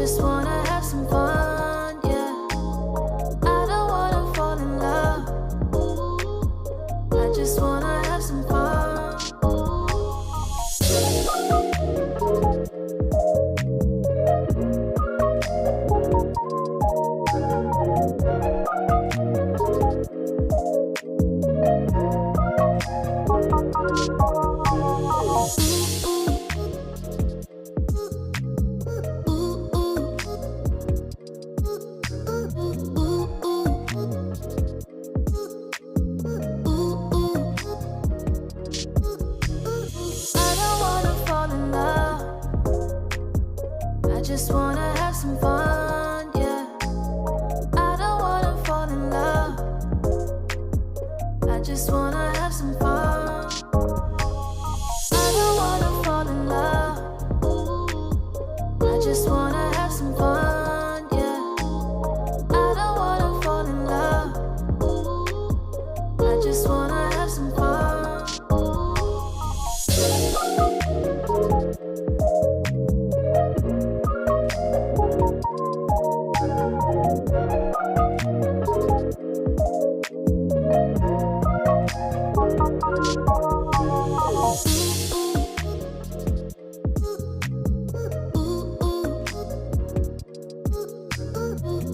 just wanna have some fun, yeah. I don't wanna fall in love. I just wanna have some fun. I just wanna have some fun, yeah. I don't wanna fall in love. I just wanna have some fun. I don't wanna fall in love. I just wanna have some fun, yeah. I don't wanna fall in love. I just wanna have some fun.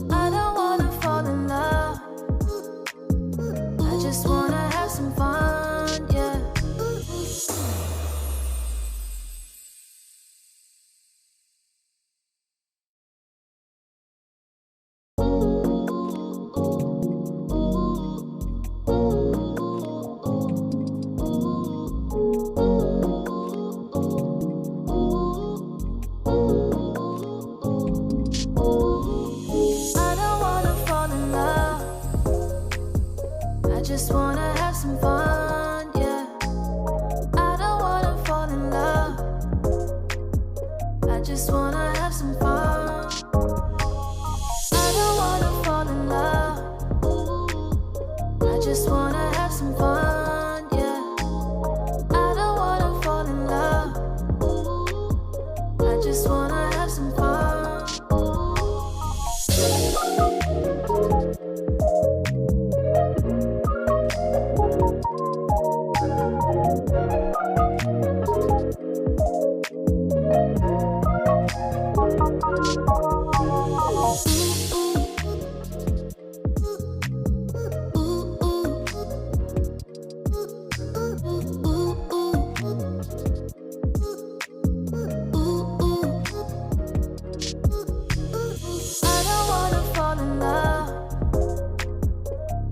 I don't wanna fall in love. I just wanna have some fun, yeah. I just wanna have some fun, yeah. I don't wanna fall in love. I just wanna have some fun. I don't wanna fall in love. I just wanna have some fun, yeah. I don't wanna fall in love. I just wanna have some fun.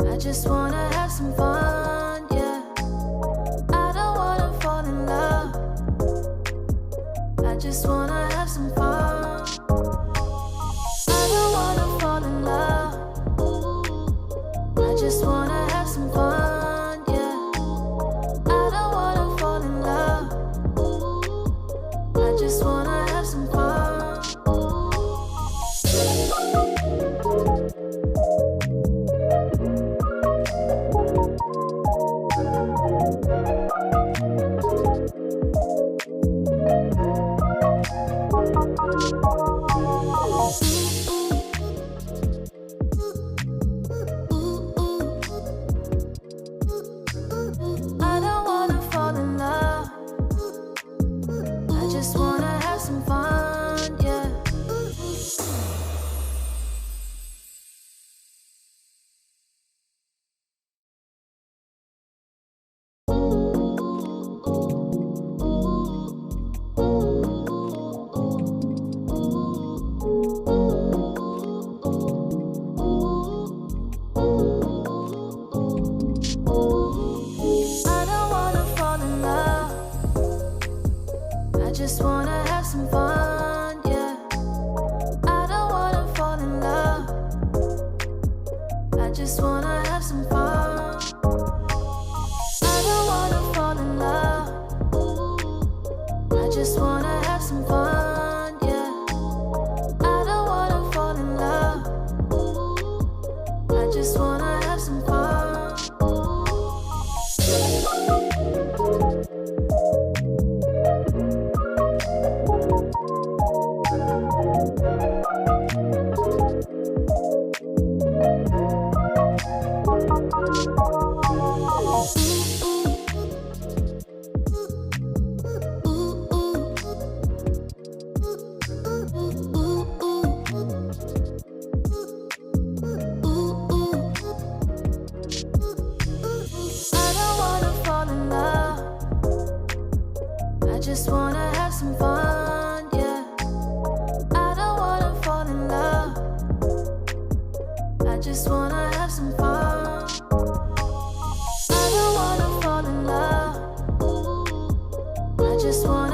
I just wanna have some fun, yeah. I don't wanna fall in love. I just wanna have some fun. I don't wanna fall in love. I just wanna have some fun, yeah. I don't wanna fall in love. I just wanna have some fun. I don't wanna fall in love. I just wanna have some fun, yeah. I just wanna have some fun, yeah. I don't wanna fall in love. I just wanna have some fun. I don't wanna fall in love. I just wanna have some fun, yeah. I don't wanna fall in love. I just wanna have some fun. some fun, yeah. I don't wanna fall in love. I just wanna have some fun. I don't wanna fall in love. I just wanna